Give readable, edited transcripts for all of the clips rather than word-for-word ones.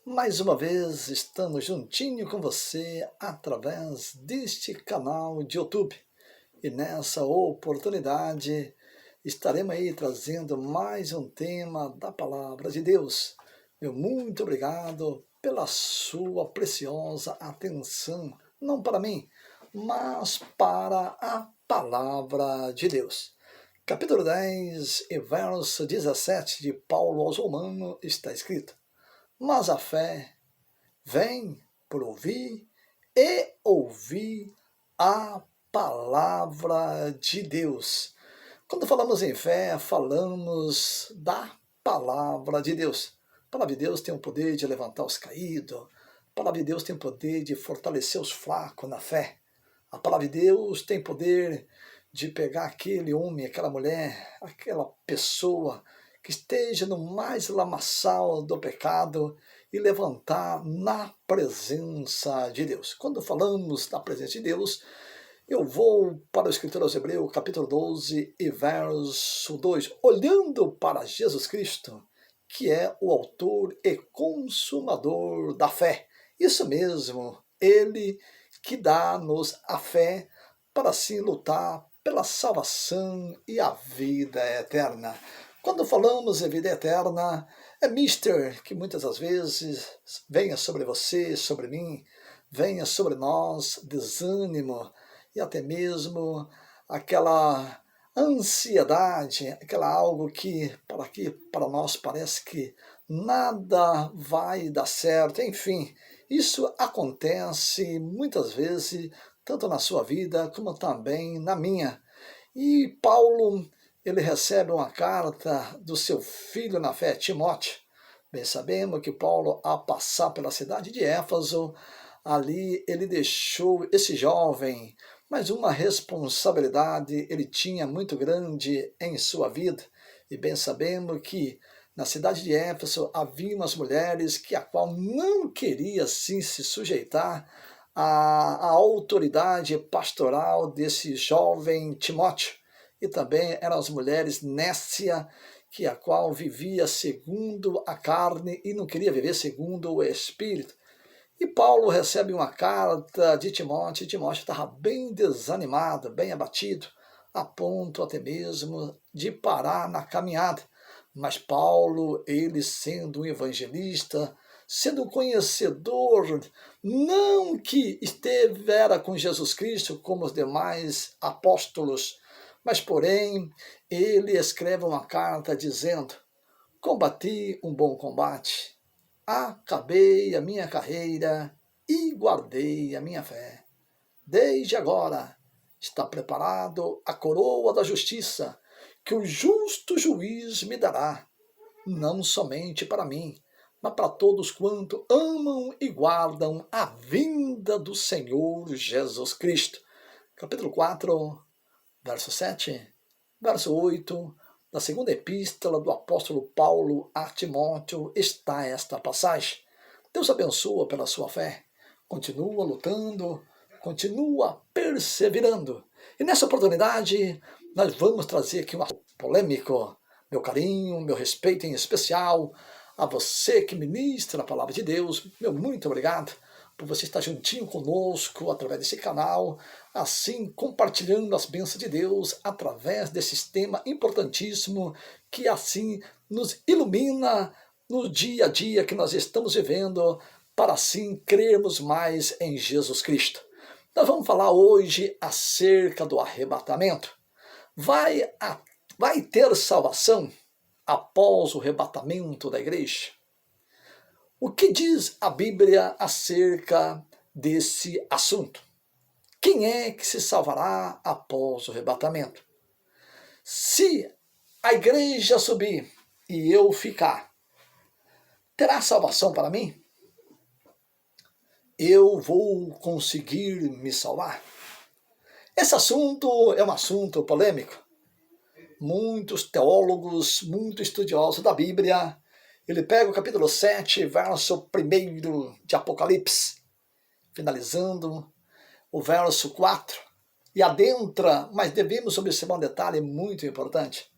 Mais uma vez estamos juntinho com você através deste canal de YouTube. E nessa oportunidade estaremos aí trazendo mais um tema da Palavra de Deus. Meu muito obrigado pela sua preciosa atenção, não para mim, mas para a Palavra de Deus. Capítulo 10 e verso 17 de Paulo aos Romanos está escrito: mas a fé vem por ouvir e ouvir a palavra de Deus. Quando falamos em fé, falamos da palavra de Deus. A palavra de Deus tem o poder de levantar os caídos. A palavra de Deus tem o poder de fortalecer os fracos na fé. A palavra de Deus tem poder de pegar aquele homem, aquela mulher, aquela pessoa que esteja no mais lamaçal do pecado e levantar na presença de Deus. Quando falamos da presença de Deus, eu vou para o Escritor aos Hebreus, capítulo 12 e verso 2, olhando para Jesus Cristo, que é o autor e consumador da fé. Isso mesmo, ele que dá-nos a fé para assim lutar pela salvação e a vida eterna. Quando falamos em vida eterna, é mister que muitas das vezes venha sobre você, sobre mim, venha sobre nós desânimo e até mesmo aquela ansiedade, aquela algo que para nós parece que nada vai dar certo, enfim, isso acontece muitas vezes, tanto na sua vida como também na minha. E Paulo, ele recebe uma carta do seu filho na fé, Timóteo. Bem sabemos que Paulo, ao passar pela cidade de Éfeso, ali ele deixou esse jovem, mas uma responsabilidade ele tinha muito grande em sua vida. E bem sabemos que na cidade de Éfeso havia umas mulheres que a qual não queria sim se sujeitar à autoridade pastoral desse jovem Timóteo. E também eram as mulheres nécia, que a qual vivia segundo a carne e não queria viver segundo o Espírito. E Paulo recebe uma carta de Timóteo, e Timóteo estava bem desanimado, bem abatido, a ponto até mesmo de parar na caminhada. Mas Paulo, ele sendo um evangelista, sendo conhecedor, não que estivera com Jesus Cristo como os demais apóstolos, mas porém ele escreve uma carta dizendo: combati um bom combate, acabei a minha carreira e guardei a minha fé. Desde agora está preparado a coroa da justiça, que o justo juiz me dará, não somente para mim, mas para todos quanto amam e guardam a vinda do Senhor Jesus Cristo. Capítulo 4, verso 7, verso 8, da segunda epístola do apóstolo Paulo a Timóteo está esta passagem. Deus abençoa pela sua fé. Continua lutando, continua perseverando. E nessa oportunidade, nós vamos trazer aqui uma polêmica. Meu carinho, meu respeito em especial a você que ministra a palavra de Deus. Meu muito obrigado por você estar juntinho conosco através desse canal, assim compartilhando as bênçãos de Deus através desse tema importantíssimo que assim nos ilumina no dia a dia que nós estamos vivendo, para assim crermos mais em Jesus Cristo. Nós vamos falar hoje acerca do arrebatamento. Vai ter salvação após o arrebatamento da igreja? O que diz a Bíblia acerca desse assunto? Quem é que se salvará após o arrebatamento? Se a igreja subir e eu ficar, terá salvação para mim? Eu vou conseguir me salvar? Esse assunto é um assunto polêmico. Muitos teólogos, muitos estudiosos da Bíblia, ele pega o capítulo 7, verso 1 de Apocalipse, finalizando o verso 4, e adentra, mas devemos observar um detalhe muito importante.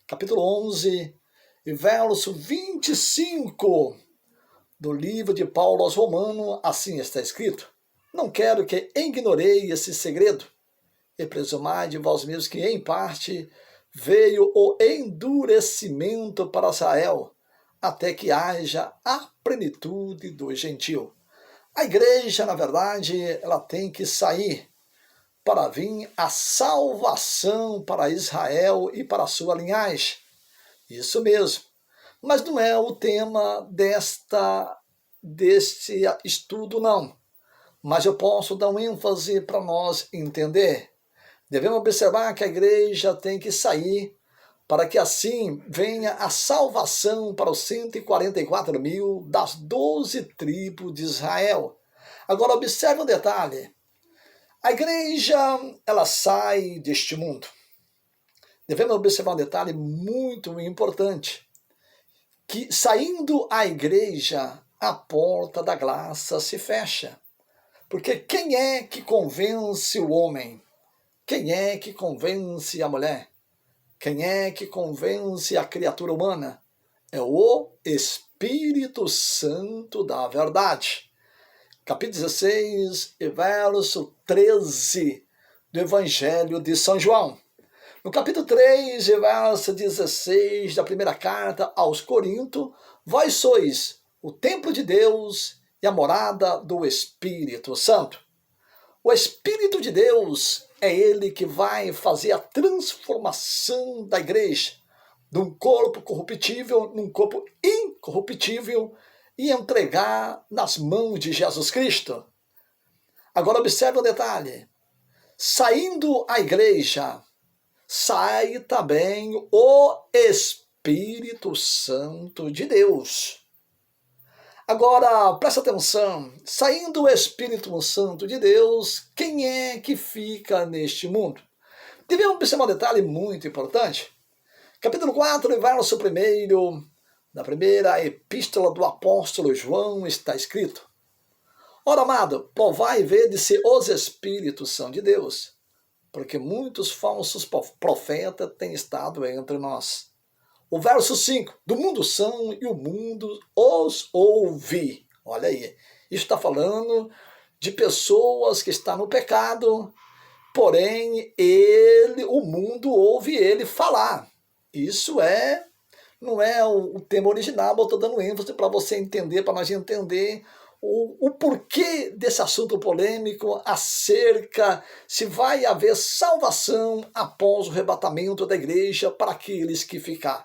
Capítulo 11, verso 25, do livro de Paulo aos Romanos, assim está escrito: não quero que ignorei esse segredo, e presumai de vós mesmos que, em parte, veio o endurecimento para Israel, até que haja a plenitude do gentil. A igreja, na verdade, ela tem que sair para vir a salvação para Israel e para a sua linhagem. Isso mesmo. Mas não é o tema deste estudo, não. Mas eu posso dar um ênfase para nós entender. Devemos observar que a igreja tem que sair para que assim venha a salvação para os 144 mil das 12 tribos de Israel. Agora observe um detalhe. A igreja, ela sai deste mundo. Devemos observar um detalhe muito importante, que saindo a igreja, a porta da graça se fecha. Porque quem é que convence o homem? Quem é que convence a mulher? Quem é que convence a criatura humana? É o Espírito Santo da verdade. Capítulo 16, verso 13 do Evangelho de São João. No capítulo 3, verso 16 da primeira carta aos Coríntios, vós sois o templo de Deus e a morada do Espírito Santo. O Espírito de Deus é ele que vai fazer a transformação da igreja, de um corpo corruptível num corpo incorruptível e entregar nas mãos de Jesus Cristo. Agora observe o detalhe. Saindo a igreja, sai também o Espírito Santo de Deus. Agora, presta atenção, saindo o Espírito Santo de Deus, quem é que fica neste mundo? Devemos observar um detalhe muito importante. Capítulo 4, verso 1 da primeira epístola do apóstolo João está escrito: ora, amado, provai e vede se os Espíritos são de Deus, porque muitos falsos profetas têm estado entre nós. O verso 5, do mundo são e o mundo os ouve. Olha aí, isso está falando de pessoas que estão no pecado, porém o mundo ouve ele falar. Isso não é o tema original, mas eu estou dando ênfase para você entender, para nós entender o porquê desse assunto polêmico acerca se vai haver salvação após o arrebatamento da igreja para aqueles que ficar.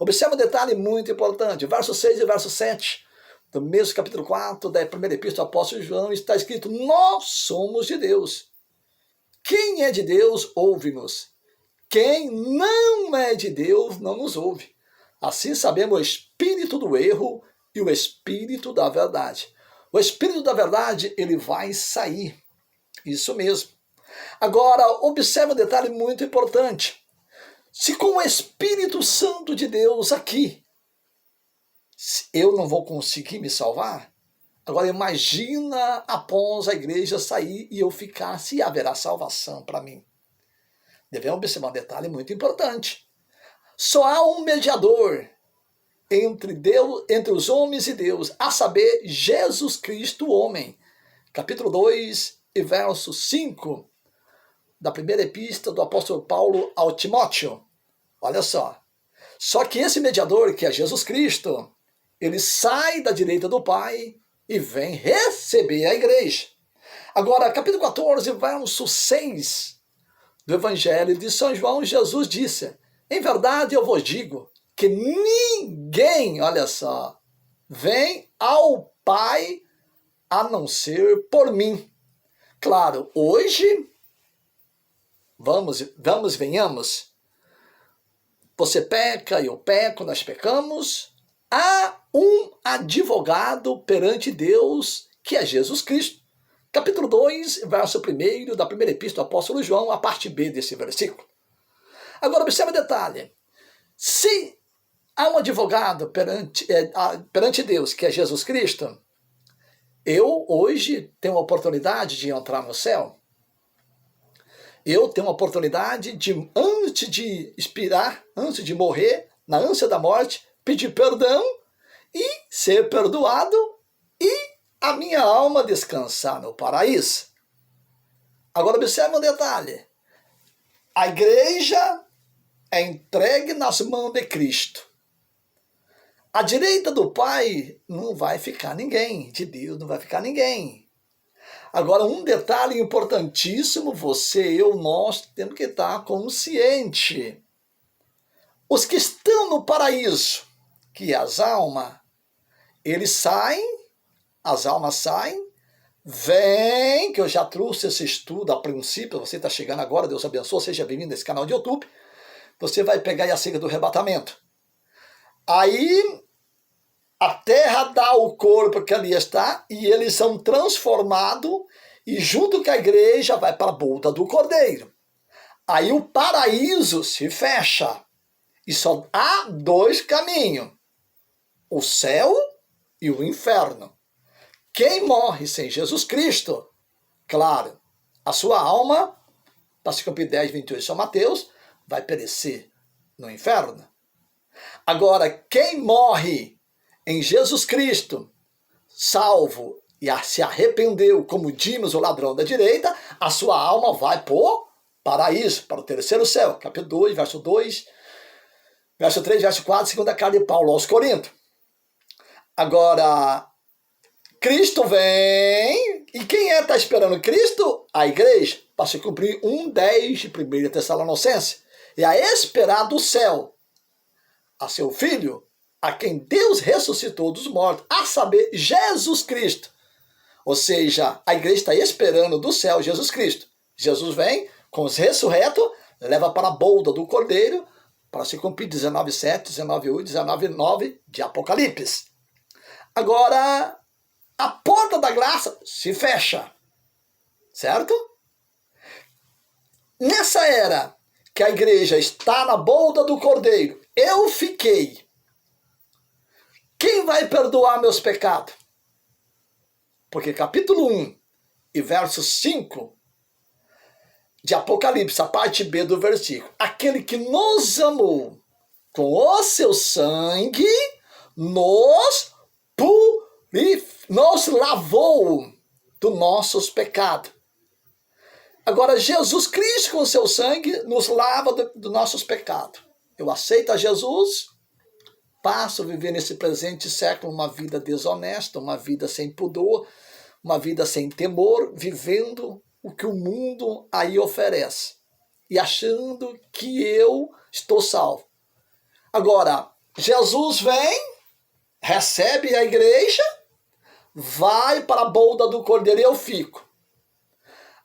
Observe um detalhe muito importante, verso 6 e verso 7, do mesmo capítulo 4 da primeira epístola do apóstolo João, está escrito: nós somos de Deus. Quem é de Deus, ouve-nos. Quem não é de Deus, não nos ouve. Assim sabemos o espírito do erro e o espírito da verdade. O espírito da verdade, ele vai sair. Isso mesmo. Agora, observe um detalhe muito importante. Se com o Espírito Santo de Deus aqui, eu não vou conseguir me salvar, agora imagina após a igreja sair e eu ficar, se haverá salvação para mim. Devemos observar um detalhe muito importante. Só há um mediador entre Deus, entre os homens e Deus, a saber, Jesus Cristo, o homem. Capítulo 2 e verso 5 da primeira epístola do apóstolo Paulo ao Timóteo. Olha só. Só que esse mediador, que é Jesus Cristo, ele sai da direita do Pai e vem receber a igreja. Agora, capítulo 14, verso 6 do Evangelho de São João, Jesus disse: em verdade eu vos digo que ninguém, olha só, vem ao Pai a não ser por mim. Claro, hoje, venhamos, você peca, eu peco, nós pecamos, há um advogado perante Deus, que é Jesus Cristo. Capítulo 2, verso 1 da primeira epístola do apóstolo João, a parte B desse versículo. Agora, observe o detalhe. Se há um advogado perante Deus, que é Jesus Cristo, eu hoje tenho a oportunidade de entrar no céu. Eu tenho a oportunidade de, antes de expirar, antes de morrer, na ânsia da morte, pedir perdão e ser perdoado a minha alma descansar no paraíso. Agora observe um detalhe. A igreja é entregue nas mãos de Cristo. À direita do Pai não vai ficar ninguém, de Deus não vai ficar ninguém. Agora, um detalhe importantíssimo, você, eu, nós temos que estar consciente. Os que estão no paraíso, que é as almas, eles saem, as almas saem, vem, que eu já trouxe esse estudo a princípio, você está chegando agora, Deus abençoe, seja bem-vindo a esse canal de YouTube, você vai pegar aí a siga do arrebatamento. Aí, a terra dá o corpo que ali está, e eles são transformados, e junto com a igreja vai para a boda do Cordeiro. Aí o paraíso se fecha, e só há dois caminhos, o céu e o inferno. Quem morre sem Jesus Cristo, claro, a sua alma, versículo 10, 28 de São Mateus, vai perecer no inferno. Agora, quem morre em Jesus Cristo, salvo e se arrependeu, como Dimas, o ladrão da direita, a sua alma vai para o paraíso, para o terceiro céu. Capítulo 2, verso 2, verso 3, verso 4, segunda carta de Paulo aos Coríntios. Agora, Cristo vem, e quem está esperando Cristo? A igreja, para se cumprir 1:10 de 1 Tessalonicenses. E a esperar do céu a seu Filho, a quem Deus ressuscitou dos mortos, a saber, Jesus Cristo. Ou seja, a igreja está esperando do céu Jesus Cristo. Jesus vem com os ressurretos, leva para a boda do Cordeiro, para se cumprir 19:7, 19:8, 19:9 de Apocalipse. Agora, a porta da graça se fecha, certo? Nessa era que a igreja está na boda do Cordeiro, eu fiquei. Quem vai perdoar meus pecados? Porque capítulo 1 e verso 5 de Apocalipse, a parte B do versículo, aquele que nos amou com o seu sangue, nos lavou dos nossos pecados. Agora, Jesus Cristo com o seu sangue nos lava dos nossos pecados. Eu aceito a Jesus, passo a viver nesse presente século uma vida desonesta, uma vida sem pudor, uma vida sem temor, vivendo o que o mundo aí oferece e achando que eu estou salvo. Agora, Jesus vem, recebe a igreja, vai para a boda do Cordeiro e eu fico.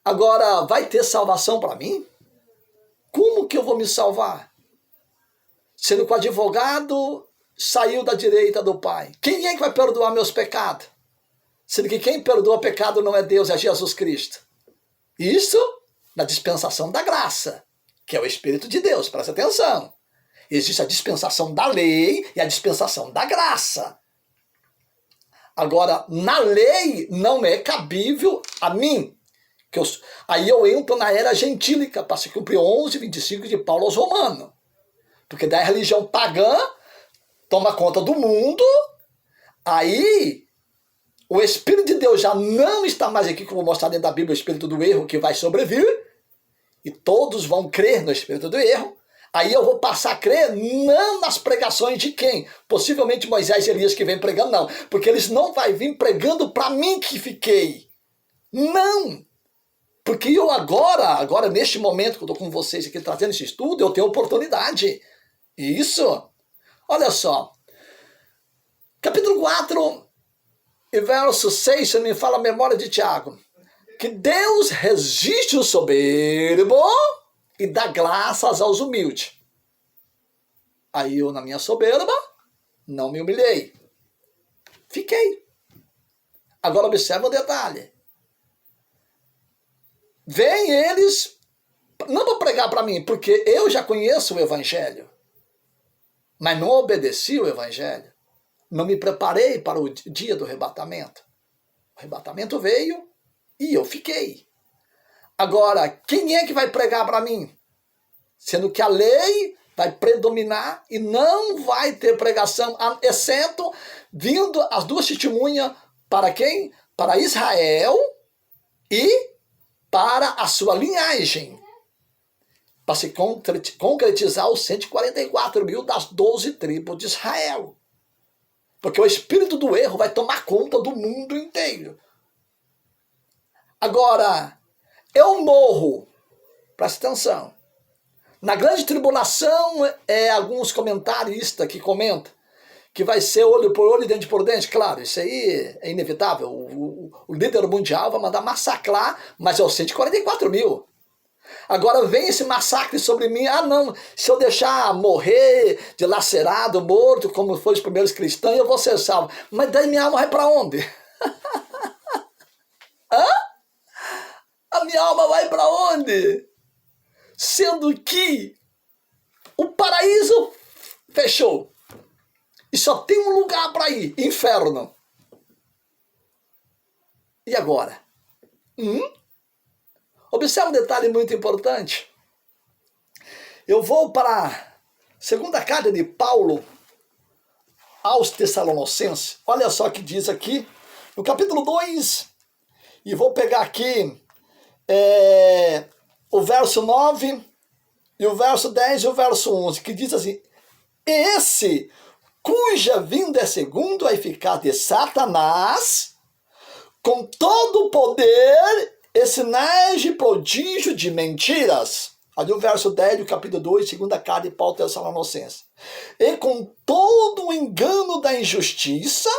Agora, vai ter salvação para mim? Como que eu vou me salvar? Sendo que o advogado saiu da direita do Pai. Quem é que vai perdoar meus pecados? Sendo que quem perdoa pecado não é Deus, é Jesus Cristo. Isso na dispensação da graça, que é o Espírito de Deus, presta atenção. Existe a dispensação da lei e a dispensação da graça. Agora, na lei não é cabível a mim. Aí eu entro na era gentílica, para se cumprir 11:25 de Paulo aos Romanos. Porque daí a religião pagã toma conta do mundo, aí o Espírito de Deus já não está mais aqui, como mostrar dentro da Bíblia, o Espírito do erro que vai sobrevir, e todos vão crer no Espírito do erro. Aí eu vou passar a crer não nas pregações de quem? Possivelmente Moisés e Elias que vem pregando, não. Porque eles não vão vir pregando para mim que fiquei. Não! Porque eu agora, neste momento que eu estou com vocês aqui trazendo esse estudo, eu tenho oportunidade. Isso. Olha só. Capítulo 4 e verso 6, se não me fala a memória de Tiago. Que Deus resiste o soberbo e dá graças aos humildes. Aí eu, na minha soberba, não me humilhei. Fiquei. Agora observa o detalhe. Vêm eles, não para pregar para mim, porque eu já conheço o Evangelho, mas não obedeci o Evangelho. Não me preparei para o dia do arrebatamento. O arrebatamento veio e eu fiquei. Agora, quem é que vai pregar para mim? Sendo que a lei vai predominar e não vai ter pregação, exceto vindo as duas testemunhas para quem? para Israel e para a sua linhagem, para se concretizar os 144 mil das 12 tribos de Israel. Porque o espírito do erro vai tomar conta do mundo inteiro. Agora, eu morro, presta atenção, na grande tribulação, alguns comentaristas que comentam que vai ser olho por olho e dente por dente. Claro, isso aí é inevitável. O líder mundial vai mandar massacrar, mas é os 144 mil. Agora vem esse massacre sobre mim. Ah, não, se eu deixar morrer, dilacerado, morto, como foi os primeiros cristãos, eu vou ser salvo. Mas daí minha alma vai para onde? Hã? A minha alma vai para onde? Sendo que o paraíso fechou. E só tem um lugar para ir, inferno. E agora? Observe um detalhe muito importante. Eu vou para a segunda carta de Paulo aos Tessalonicenses. Olha só o que diz aqui, no capítulo 2, e vou pegar aqui o verso 9, e o verso 10 e o verso 11, que diz assim: esse cuja vinda é segundo a eficácia de Satanás, com todo o poder e sinais de prodígio de mentiras. Ali o verso 10 do capítulo 2, segunda carta de Paulo Tessalonicenses. E com todo o engano da injustiça,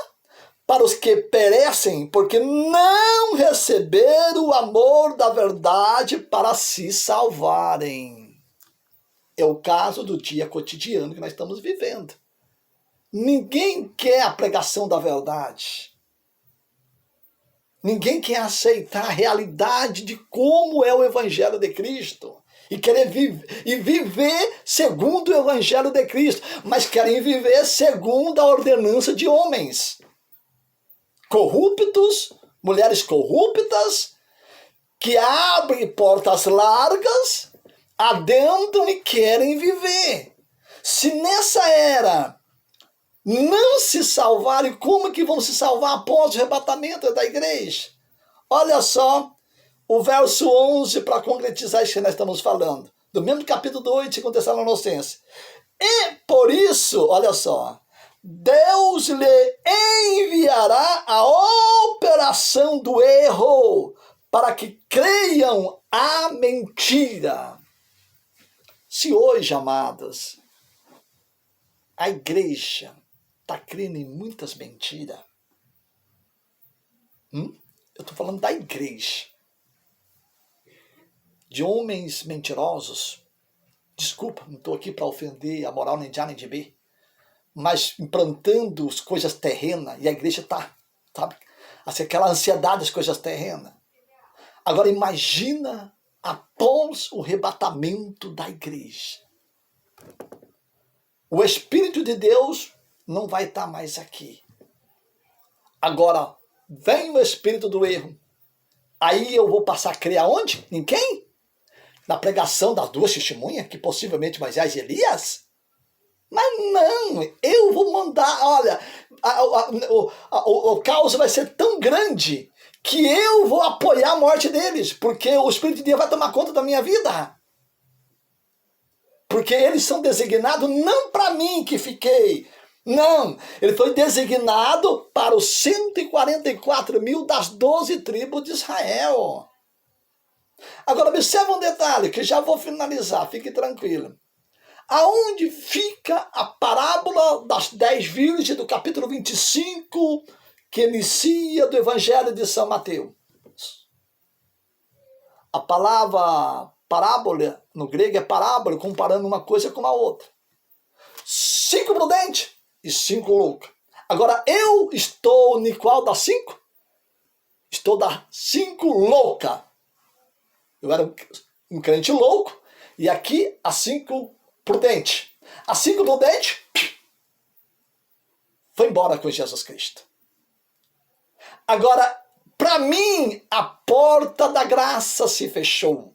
para os que perecem, porque não receberam o amor da verdade para se salvarem. É o caso do dia cotidiano que nós estamos vivendo. Ninguém quer a pregação da verdade. Ninguém quer aceitar a realidade de como é o Evangelho de Cristo. E querer viver segundo o Evangelho de Cristo. Mas querem viver segundo a ordenança de homens. Corruptos, mulheres corruptas, que abrem portas largas, adentram e querem viver. Se nessa era não se salvarem, como que vão se salvar após o arrebatamento da igreja? Olha só o verso 11 para concretizar isso que nós estamos falando. Do mesmo capítulo 2 de 2 Tessalonicenses. E por isso, olha só, Deus lhe enviará a operação do erro para que creiam a mentira. Se hoje, amados, a igreja está crendo em muitas mentiras. Eu estou falando da igreja. De homens mentirosos. Desculpa, não estou aqui para ofender a moral nem de A nem de B. Mas implantando as coisas terrenas. E a igreja está, sabe? Assim, aquela ansiedade das coisas terrenas. Agora imagina após o arrebatamento da igreja. O Espírito de Deus não vai estar mais aqui. Agora, vem o espírito do erro. Aí eu vou passar a crer aonde? Em quem? Na pregação das duas testemunhas, que possivelmente Moisés e Elias? Mas não, eu vou mandar, olha, o caos vai ser tão grande que eu vou apoiar a morte deles, porque o Espírito de Deus vai tomar conta da minha vida. Porque eles são designados não para mim que fiquei. Não, ele foi designado para os 144 mil das 12 tribos de Israel. Agora observa um detalhe, que já vou finalizar, fique tranquilo. Aonde fica a parábola das 10 virgens do capítulo 25, que inicia do Evangelho de São Mateus? A palavra parábola, no grego é parábola, comparando uma coisa com a outra. 5 prudentes e 5 loucos. Agora, eu estou em qual das 5? Estou das 5 loucas. Eu era um crente louco, e aqui as 5 prudentes. As 5 prudentes foi embora com Jesus Cristo. Agora, para mim, a porta da graça se fechou.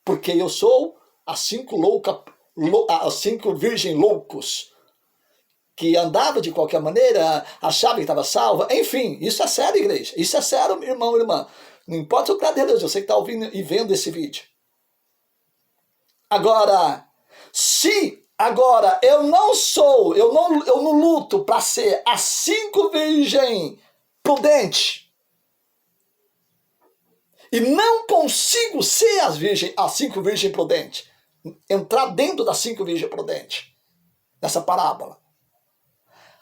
Porque eu sou as 5 loucas, as 5 virgens loucos, que andava de qualquer maneira, achava que estava salva. Enfim, isso é sério, igreja. Isso é sério, irmão e irmã. Não importa o credo religioso, você que está ouvindo e vendo esse vídeo. Agora, se agora eu não luto para ser as 5 virgens prudentes, e não consigo ser as 5 virgens prudentes, entrar dentro das 5 virgens prudentes, nessa parábola.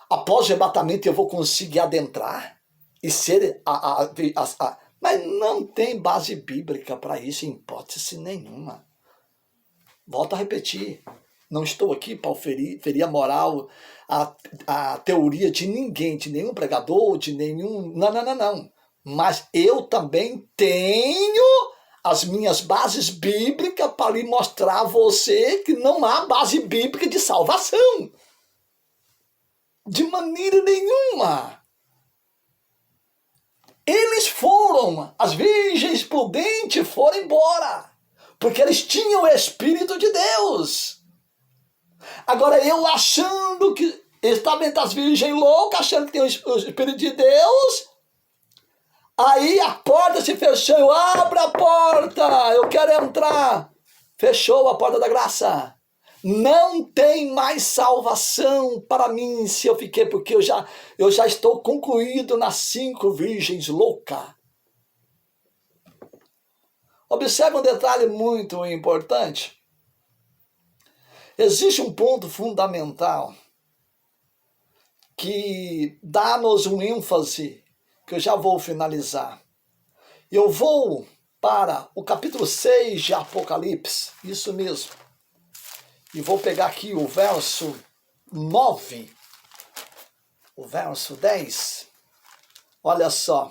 Após o arrebatamento eu vou conseguir adentrar e ser mas não tem base bíblica para isso, em hipótese nenhuma. Volto a repetir, não estou aqui para ferir a moral, a teoria de ninguém, de nenhum pregador, de nenhum... Não. Mas eu também tenho as minhas bases bíblicas para lhe mostrar a você que não há base bíblica de salvação. De maneira nenhuma. Eles foram, as virgens prudentes foram embora, porque eles tinham o Espírito de Deus. Agora eu achando que, estava entre as virgens loucas, achando que tem o Espírito de Deus, aí a porta se fechou, eu abro a porta, eu quero entrar. Fechou a porta da graça. Não tem mais salvação para mim se eu fiquei, porque eu já estou concluído nas 5 virgens loucas. Observe um detalhe muito importante. Existe um ponto fundamental que dá-nos um ênfase, que eu já vou finalizar. Eu vou para o capítulo 6 de Apocalipse, isso mesmo. E vou pegar aqui o verso 9, o verso 10. Olha só.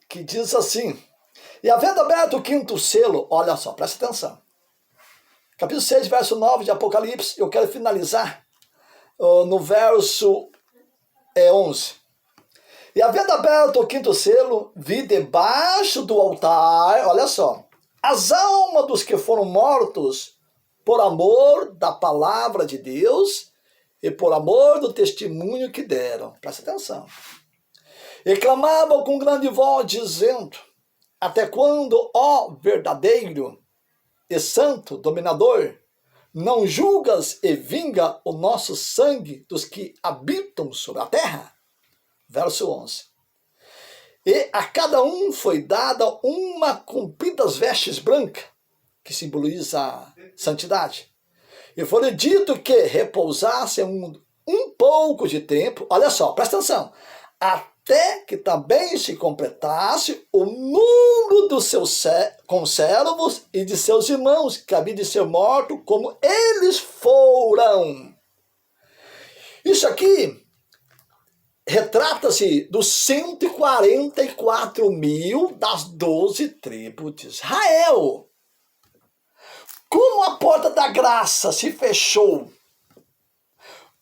Que diz assim: e havendo aberto o 5º selo, olha só, presta atenção. Capítulo 6, verso 9 de Apocalipse, eu quero finalizar no verso 11. E havendo aberto o 5º selo, vi debaixo do altar, olha só, as almas dos que foram mortos por amor da palavra de Deus e por amor do testemunho que deram. Presta atenção. E clamavam com grande voz, dizendo: até quando, ó verdadeiro e santo dominador, não julgas e vinga o nosso sangue dos que habitam sobre a terra? Verso 11. E a cada um foi dada uma compridas vestes brancas, que simboliza a santidade. E foi dito que repousasse um pouco de tempo, olha só, presta atenção, até que também se completasse o número dos seus conservos e de seus irmãos, que haviam de ser mortos como eles foram. Isso aqui retrata-se dos 144 mil das 12 tribos de Israel. Como a porta da graça se fechou,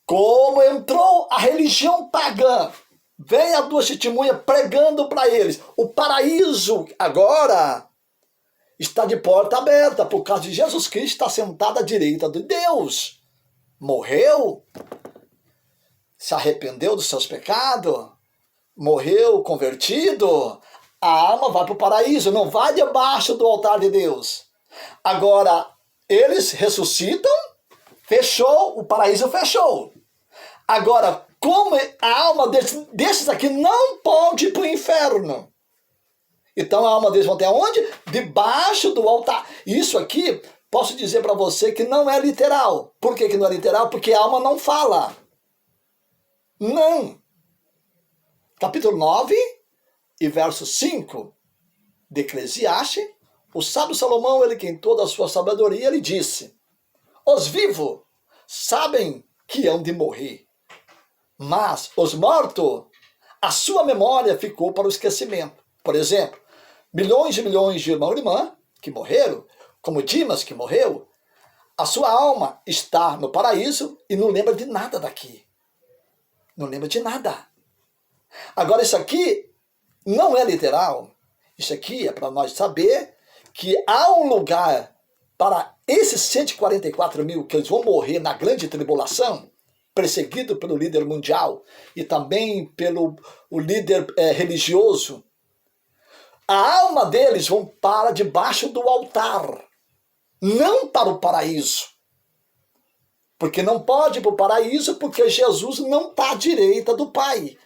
como entrou a religião pagã, vem as 2 testemunhas pregando para eles. O paraíso agora está de porta aberta, por causa de Jesus Cristo está sentado à direita de Deus. Morreu, se arrependeu dos seus pecados, morreu convertido, a alma vai para o paraíso, não vai debaixo do altar de Deus. Agora, eles ressuscitam, fechou, o paraíso fechou. Agora, como a alma desses aqui não pode ir para o inferno, então a alma deles vão ter aonde? Debaixo do altar. Isso aqui, posso dizer para você que não é literal. Por que não é literal? Porque a alma não fala. Não. Capítulo 9 e verso 5 de Eclesiastes, o sábio Salomão, ele que em toda a sua sabedoria, ele disse: os vivos sabem que hão de morrer, mas os mortos, a sua memória ficou para o esquecimento. Por exemplo, milhões e milhões de irmãos e irmãs que morreram, como Dimas que morreu, a sua alma está no paraíso e não lembra de nada daqui. Não lembra de nada. Agora, isso aqui não é literal. Isso aqui é para nós saber que há um lugar para esses 144 mil que eles vão morrer na grande tribulação, perseguido pelo líder mundial e também pelo o líder religioso, a alma deles vão para debaixo do altar, não para o paraíso. Porque não pode ir para o paraíso, porque Jesus não está à direita do Pai.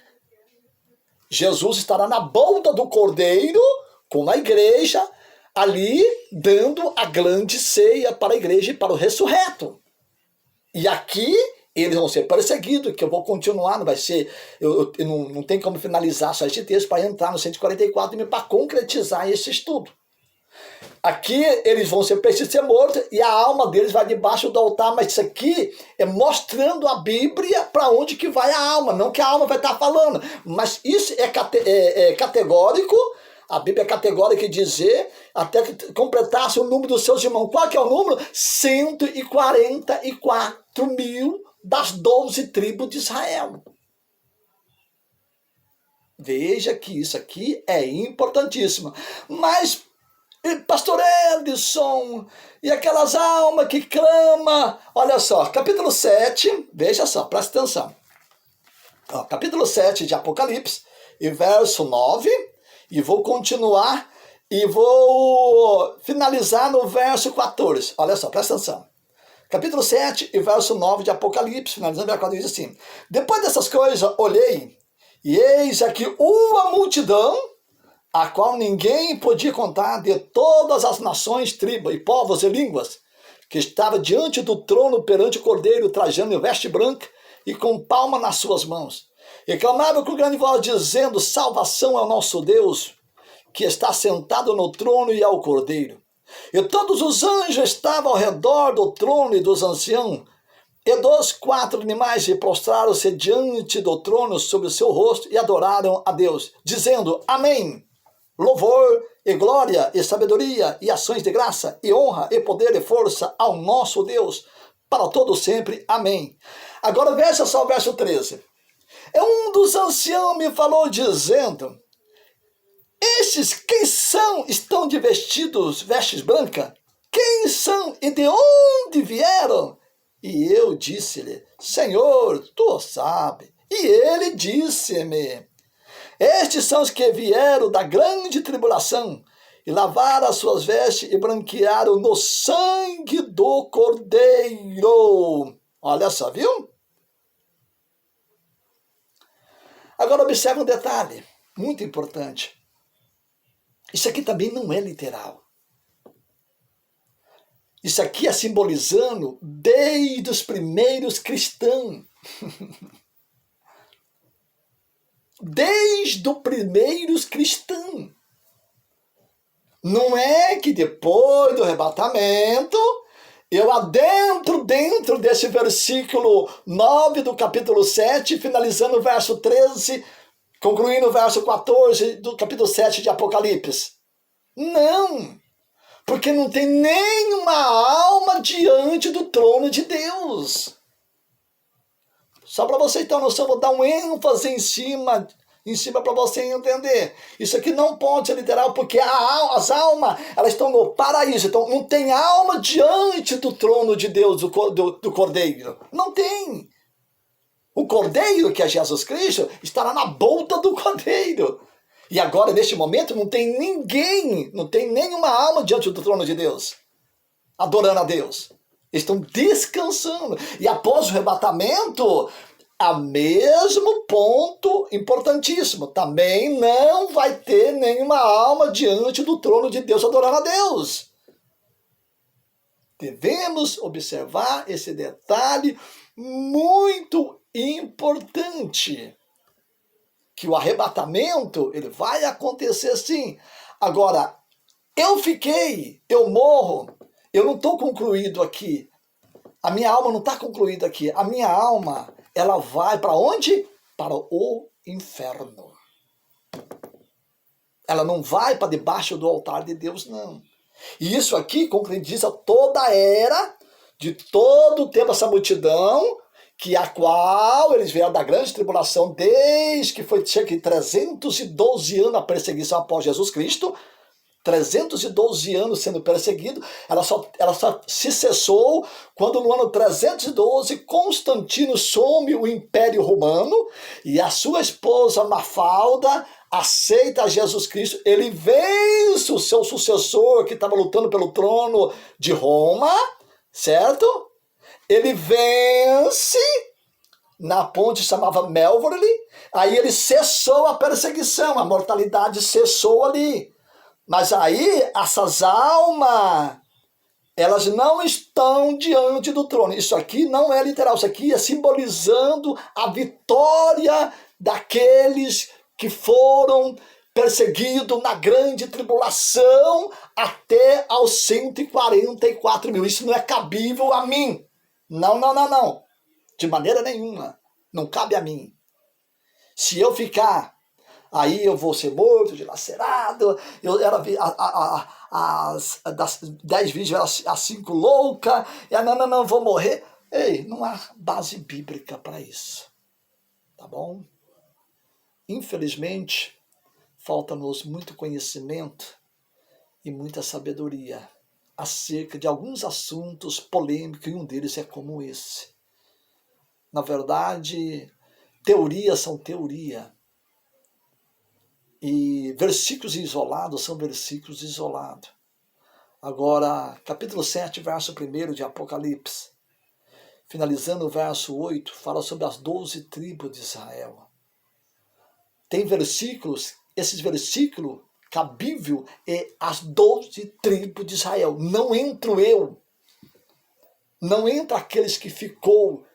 Jesus estará na boca do Cordeiro, com a igreja, ali dando a grande ceia para a igreja e para o ressurreto. E aqui eles vão ser perseguidos, que eu vou continuar, não vai ser, eu não tem como finalizar só este texto para entrar no 144 para concretizar esse estudo. Aqui eles vão ser prestes ser mortos e a alma deles vai debaixo do altar, mas isso aqui é mostrando a Bíblia para onde que vai a alma, não que a alma vai estar falando, mas isso é categórico, a Bíblia é categórica em dizer, até que completasse o número dos seus irmãos. Qual que é o número? 144 mil das 12 tribos de Israel. Veja que isso aqui é importantíssimo. Mas, pastor Edson, e aquelas almas que clamam? Olha só, capítulo 7, veja só, presta atenção. Ó, capítulo 7 de Apocalipse, e verso 9, e vou continuar, e vou finalizar no verso 14. Olha só, presta atenção. Capítulo 7 e verso 9 de Apocalipse, finalizando o verso 14, diz assim: depois dessas coisas, olhei, e eis aqui uma multidão, a qual ninguém podia contar, de todas as nações, tribos e povos e línguas, que estava diante do trono perante o Cordeiro, trajando veste branca e com palma nas suas mãos. E clamava com grande voz, dizendo: salvação ao nosso Deus, que está sentado no trono e ao Cordeiro. E todos os anjos estavam ao redor do trono e dos anciãos, e dos 4 animais, e prostraram-se diante do trono sobre o seu rosto e adoraram a Deus, dizendo: amém. Louvor e glória e sabedoria e ações de graça e honra e poder e força ao nosso Deus, para todo sempre. Amém. Agora veja só o verso 13. Um dos anciãos me falou dizendo: estes quem são? Estão de vestes brancas? Quem são e de onde vieram? E eu disse-lhe: Senhor, tu sabe. E ele disse-me: estes são os que vieram da grande tribulação, e lavaram as suas vestes e branquearam no sangue do Cordeiro. Olha só, viu? Agora observe um detalhe muito importante. Isso aqui também não é literal. Isso aqui é simbolizando desde os primeiros cristãos. Desde os primeiros cristãos. Não é que depois do arrebatamento, eu adentro dentro desse versículo 9 do capítulo 7, finalizando o verso 13, concluindo o verso 14 do capítulo 7 de Apocalipse. Não, porque não tem nenhuma alma diante do trono de Deus. Só para você ter uma noção, vou dar um ênfase em cima para você entender. Isso aqui não pode ser literal, porque as almas, elas estão no paraíso, então não tem alma diante do trono de Deus, do Cordeiro. Não tem. O Cordeiro, que é Jesus Cristo, estará na boca do Cordeiro. E agora, neste momento, não tem ninguém, não tem nenhuma alma diante do trono de Deus, adorando a Deus. Estão descansando. E após o arrebatamento, a mesmo ponto importantíssimo, também não vai ter nenhuma alma diante do trono de Deus adorando a Deus. Devemos observar esse detalhe muito importante, que o arrebatamento ele vai acontecer sim. Agora, eu morro, eu não estou concluído aqui. A minha alma não está concluída aqui. A minha alma, ela vai para onde? Para o inferno. Ela não vai para debaixo do altar de Deus, não. E isso aqui concretiza toda a era, de todo o tempo, essa multidão, que a qual eles vieram da grande tribulação, desde que foi cerca de 312 anos a perseguição após Jesus Cristo, 312 anos sendo perseguido, ela só se cessou quando no ano 312 Constantino some o Império Romano e a sua esposa Mafalda aceita Jesus Cristo, ele vence o seu sucessor que estava lutando pelo trono de Roma, certo? Ele vence na ponte chamava Melverley, aí ele cessou a perseguição, a mortalidade cessou ali. Mas aí, essas almas, elas não estão diante do trono. Isso aqui não é literal, isso aqui é simbolizando a vitória daqueles que foram perseguidos na grande tribulação até aos 144 mil. Isso não é cabível a mim. Não. De maneira nenhuma. Não cabe a mim. Se eu ficar... Aí eu vou ser morto, dilacerado, das 10 vídeos, as 5 louca, não, vou morrer. Ei, não há base bíblica para isso, tá bom? Infelizmente, falta-nos muito conhecimento e muita sabedoria acerca de alguns assuntos polêmicos, e um deles é como esse. Na verdade, teorias são teoria. E versículos isolados são versículos isolados. Agora, capítulo 7, verso 1 de Apocalipse, finalizando o verso 8, fala sobre as 12 tribos de Israel. Tem versículos, esses versículos, cabível é as 12 tribos de Israel. Não entro eu, não entra aqueles que ficou,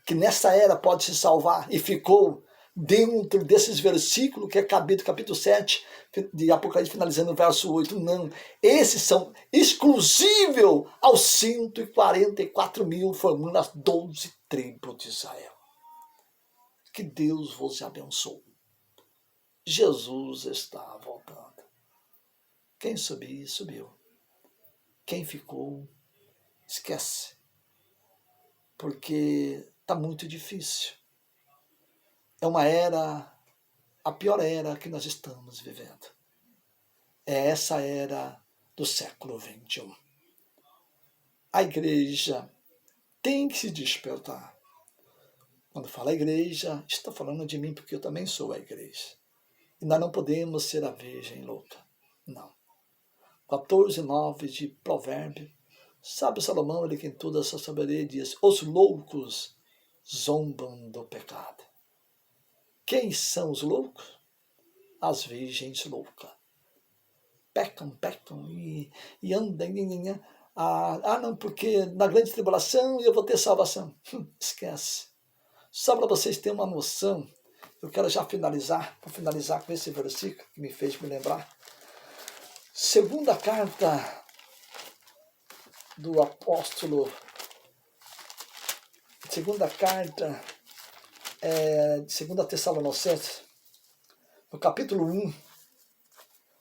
que nessa era pode se salvar e ficou dentro desses versículos que é cabido capítulo 7 de Apocalipse, finalizando o verso 8. Não, esses são exclusivos aos 144 mil, formando as 12 tribos de Israel. Que Deus vos abençoe. Jesus está voltando. Quem subir, subiu. Quem ficou, esquece. Porque está muito difícil. É uma era, a pior era que nós estamos vivendo. É essa era do século XXI. A igreja tem que se despertar. Quando fala igreja, está falando de mim porque eu também sou a igreja. E nós não podemos ser a virgem louca. Não. 14:9 de Provérbio. Sabe Salomão, ele que em toda a sua sabedoria diz: os loucos zombam do pecado. Quem são os loucos? As virgens loucas. Pecam e andam. Não, porque na grande tribulação eu vou ter salvação. Esquece. Só para vocês terem uma noção, eu quero já finalizar, vou finalizar com esse versículo que me fez me lembrar. Segunda carta do apóstolo, segunda carta de 2 Tessalonicenses, no capítulo 1,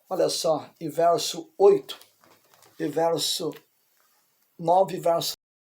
olha só, e verso 8, e verso 9, verso